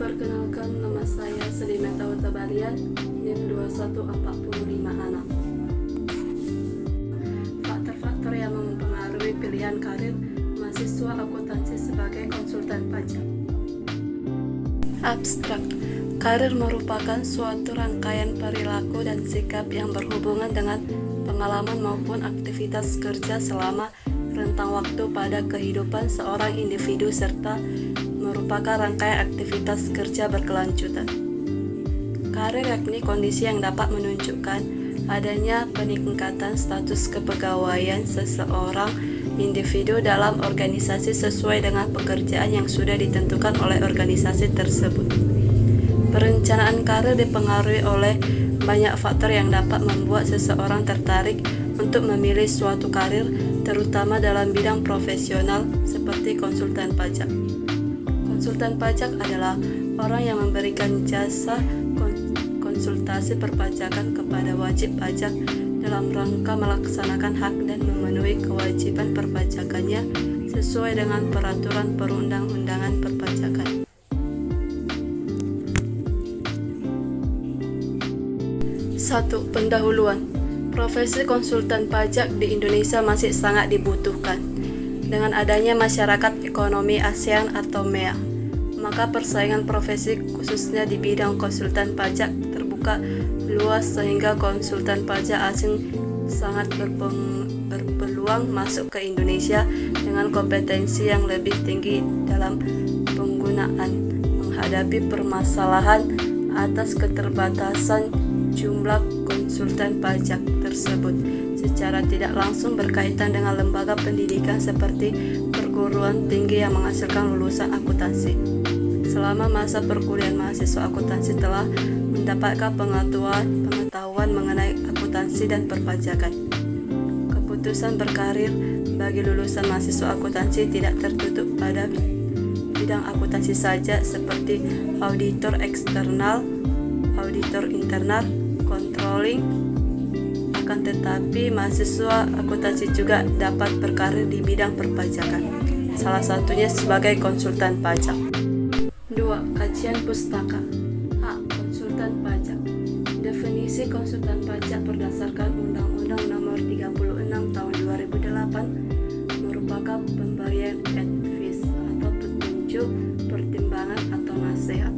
Perkenalkan, nama saya Sedimeta Utabalian, NIM 21456. Faktor-faktor yang mempengaruhi pilihan karir mahasiswa akuntansi sebagai konsultan pajak. Abstrak. Karir merupakan suatu rangkaian perilaku dan sikap yang berhubungan dengan pengalaman maupun aktivitas kerja selama rentang waktu pada kehidupan seorang individu serta merupakan rangkaian aktivitas kerja berkelanjutan. Karir yakni kondisi yang dapat menunjukkan adanya peningkatan status kepegawaian seseorang individu dalam organisasi sesuai dengan pekerjaan yang sudah ditentukan oleh organisasi tersebut. Perencanaan karir dipengaruhi oleh banyak faktor yang dapat membuat seseorang tertarik untuk memilih suatu karir, terutama dalam bidang profesional seperti konsultan pajak. Konsultan pajak adalah orang yang memberikan jasa konsultasi perpajakan kepada wajib pajak dalam rangka melaksanakan hak dan memenuhi kewajiban perpajakannya sesuai dengan peraturan perundang-undangan perpajakan. 1. Pendahuluan. Profesi konsultan pajak di Indonesia masih sangat dibutuhkan. Dengan adanya masyarakat ekonomi ASEAN atau MEA, maka persaingan profesi khususnya di bidang konsultan pajak terbuka luas sehingga konsultan pajak asing sangat berpeluang masuk ke Indonesia dengan kompetensi yang lebih tinggi dalam penggunaan menghadapi permasalahan atas keterbatasan jumlah konsultan pajak tersebut secara tidak langsung berkaitan dengan lembaga pendidikan seperti perguruan tinggi yang menghasilkan lulusan akuntansi. Selama masa perkuliahan mahasiswa akuntansi telah mendapatkan pengetahuan mengenai akuntansi dan perpajakan. Keputusan berkarir bagi lulusan mahasiswa akuntansi tidak tertutup pada bidang akuntansi saja seperti auditor eksternal, auditor internal, controlling. Akan tetapi mahasiswa akuntansi juga dapat berkarir di bidang perpajakan, salah satunya sebagai konsultan pajak. 2. Kajian pustaka. A. Konsultan pajak. Definisi konsultan pajak berdasarkan Undang-Undang Nomor 36 Tahun 2008 merupakan pemberian advice atau petunjuk, pertimbangan atau nasihat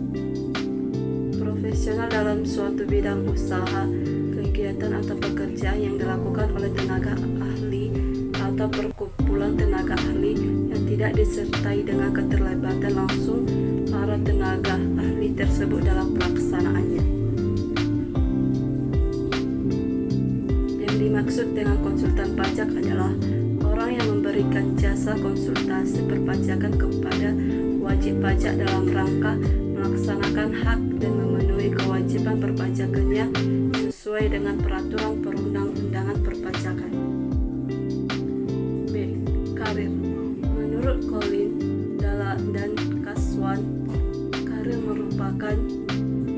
profesional dalam suatu bidang usaha, kegiatan atau pekerjaan yang dilakukan oleh tenaga ahli atau perkumpulan tenaga ahli yang tidak disertai dengan keterlibatan langsung para tenaga ahli tersebut dalam pelaksanaannya. Yang dimaksud dengan konsultan pajak adalah orang yang memberikan jasa konsultasi perpajakan kepada wajib pajak dalam rangka melaksanakan hak dan memenuhi kewajiban perpajakannya sesuai dengan peraturan perundang-undangan perpajakan. B. Karir. Menurut Colin dan Kaswan, karir merupakan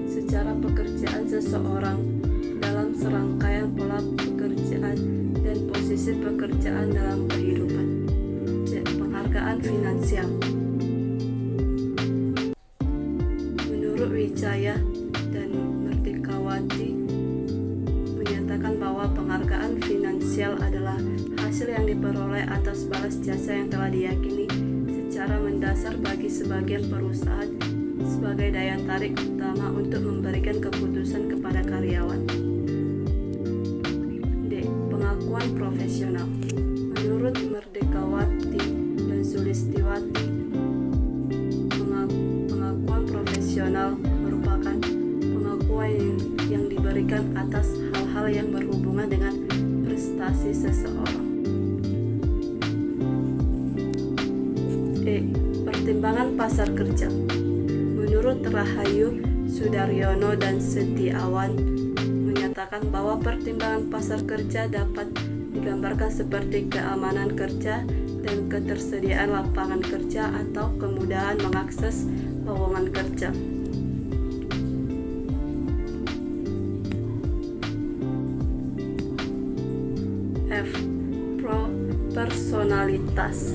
secara pekerjaan seseorang dalam serangkaian pola pekerjaan dan posisi pekerjaan dalam kehidupan. C. Penghargaan finansial. Menurut Wijaya dan Merdekawati menyatakan bahwa penghargaan finansial adalah hasil yang diperoleh atas balas jasa yang telah diyakini secara mendasar bagi sebagian perusahaan sebagai daya tarik utama untuk memberikan keputusan kepada karyawan. D. Pengakuan profesional. Menurut Merdekawati dan Sulistiwati, pengakuan profesional merupakan pengakuan yang diberikan atas hal-hal yang berhubungan dengan prestasi seseorang. E. Pertimbangan pasar kerja. Menurut Rahayu Sudaryono dan Setiawan menyatakan bahwa pertimbangan pasar kerja dapat digambarkan seperti keamanan kerja dan ketersediaan lapangan kerja atau kemudahan mengakses lowongan kerja. F. Personalitas.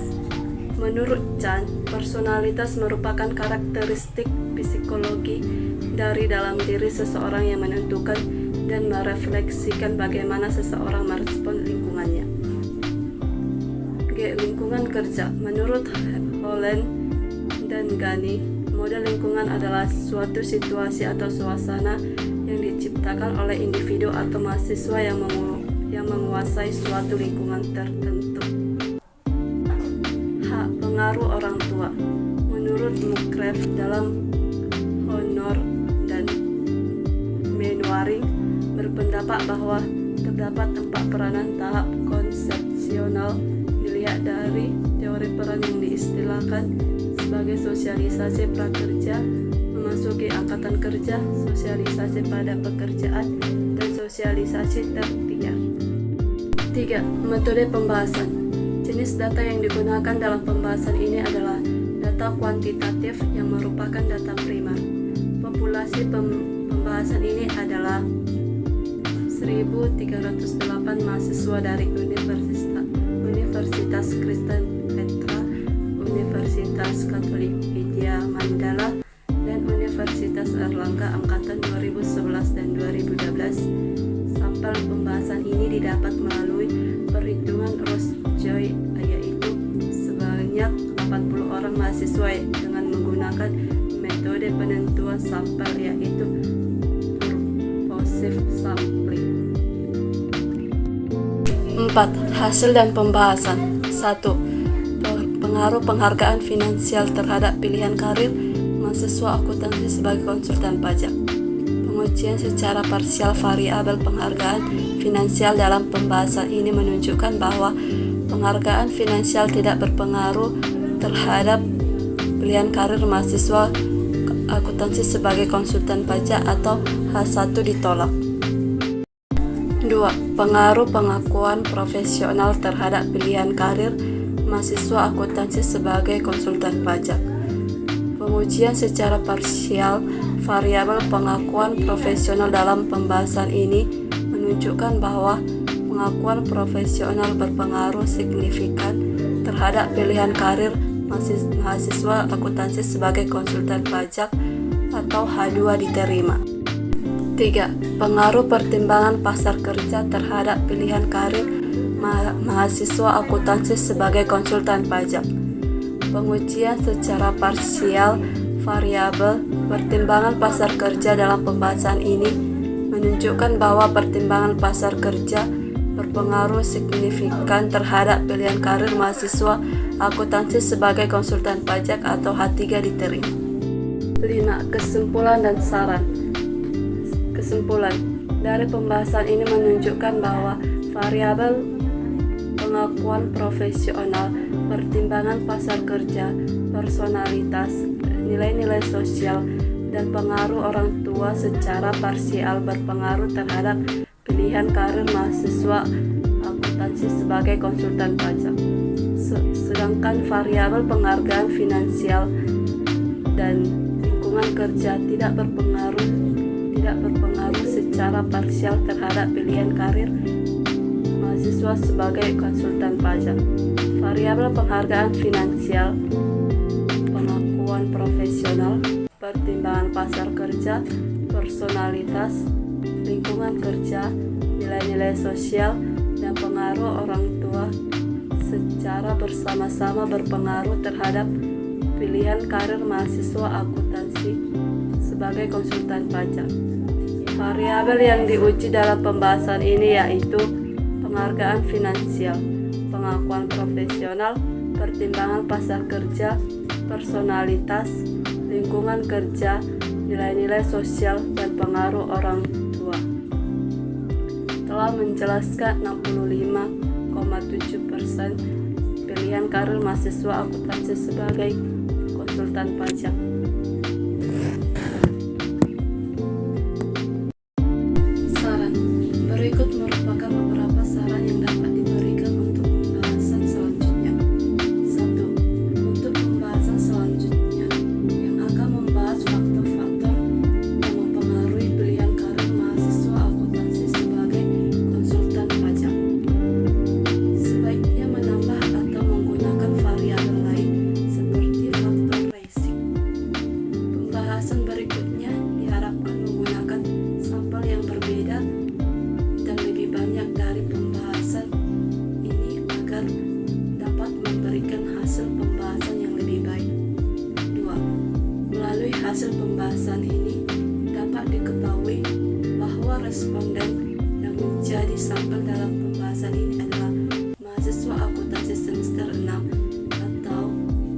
Menurut Chan, personalitas merupakan karakteristik psikologi dari dalam diri seseorang yang menentukan dan merefleksikan bagaimana seseorang merespon lingkungannya. G. Lingkungan kerja. Menurut Holland dan Ghani, model lingkungan adalah suatu situasi atau suasana yang diciptakan oleh individu atau mahasiswa yang menguasai suatu lingkungan tertentu. H. Pengaruh orang tua. Menurut Mukrev dalam Honor dan Menuaring berpendapat bahwa terdapat 4 peranan tahap konsepsional dilihat dari teori peran yang diistilahkan sebagai sosialisasi prakerja, memasuki angkatan kerja, sosialisasi pada pekerjaan, dan sosialisasi tertiar. 3. Metode pembahasan. Jenis data yang digunakan dalam pembahasan ini adalah data kuantitatif yang merupakan data primer. Populasi pembahasan ini adalah 1.308 mahasiswa dari Universitas Kristen Petra, Universitas Katolik Widya Mandala, dan Universitas Erlangga angkatan 2011 dan 2012. Sampel pembahasan ini didapat melalui perhitungan Ross-Joy, yaitu sebanyak 80 orang mahasiswa dengan menggunakan metode penentuan sampel, yaitu purposive sampling. 4. Hasil dan pembahasan. 1. Pengaruh penghargaan finansial terhadap pilihan karir mahasiswa akuntansi sebagai konsultan pajak. Pengujian secara parsial variabel penghargaan finansial dalam pembahasan ini menunjukkan bahwa penghargaan finansial tidak berpengaruh terhadap pilihan karir mahasiswa akuntansi sebagai konsultan pajak atau H1 ditolak. 2. Pengaruh pengakuan profesional terhadap pilihan karir mahasiswa akuntansi sebagai konsultan pajak. Pengujian secara parsial variabel pengakuan profesional dalam pembahasan ini menunjukkan bahwa pengakuan profesional berpengaruh signifikan terhadap pilihan karir mahasiswa akuntansi sebagai konsultan pajak atau H2 diterima. 3. Pengaruh pertimbangan pasar kerja terhadap pilihan karir mahasiswa akuntansi sebagai konsultan pajak. Pengujian secara parsial variabel pertimbangan pasar kerja dalam pembahasan ini menunjukkan bahwa pertimbangan pasar kerja berpengaruh signifikan terhadap pilihan karir mahasiswa akuntansi sebagai konsultan pajak atau H3 diterima. 5. Kesimpulan dan saran. Kesimpulan dari pembahasan ini menunjukkan bahwa variabel pengakuan profesional, pertimbangan pasar kerja, personalitas, nilai-nilai sosial, dan pengaruh orang tua secara parsial berpengaruh terhadap pilihan karir mahasiswa akuntansi sebagai konsultan pajak. Sedangkan variabel penghargaan finansial dan lingkungan kerja tidak berpengaruh secara parsial terhadap pilihan karir mahasiswa sebagai konsultan pajak. Variabel penghargaan finansial, pengakuan profesional, pertimbangan pasar kerja, personalitas, lingkungan kerja, nilai-nilai sosial, dan pengaruh orang tua secara bersama-sama berpengaruh terhadap pilihan karir mahasiswa akuntansi sebagai konsultan pajak. Variabel yang diuji dalam pembahasan ini yaitu penghargaan finansial, pengakuan profesional, pertimbangan pasar kerja, personalitas, lingkungan kerja, nilai-nilai sosial, dan pengaruh orang tua. Telah menjelaskan 65,7% pilihan karir mahasiswa akuntansi sebagai konsultan pajak. Saran. Berikut merupakan beberapa saran yang dapat diberikan untuk pembahasan selanjutnya. 1. Untuk pembahasan selanjutnya yang akan membahas faktor-faktor yang mempengaruhi pilihan karir mahasiswa akuntansi sebagai konsultan pajak. Sebaiknya menambah atau menggunakan variabel lain berikutnya diharapkan menggunakan sampel yang berbeda dan lebih banyak dari pembahasan ini agar dapat memberikan hasil pembahasan yang lebih baik. 2. Melalui hasil pembahasan ini dapat diketahui bahwa responden yang menjadi sampel dalam pembahasan ini adalah mahasiswa akuntansi semester 6 atau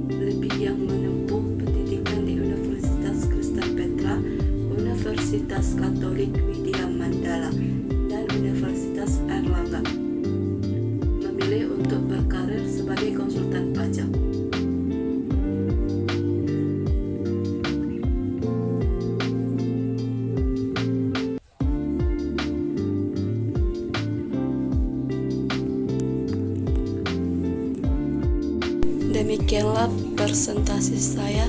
lebih yang menempuh pendidikan di Universitas Kristen Petra, Universitas Katolik Widya Mandala, dan Universitas Airlangga, memilih untuk berkarir sebagai konsultan pajak. Demikianlah presentasi saya.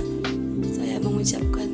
Saya mengucapkan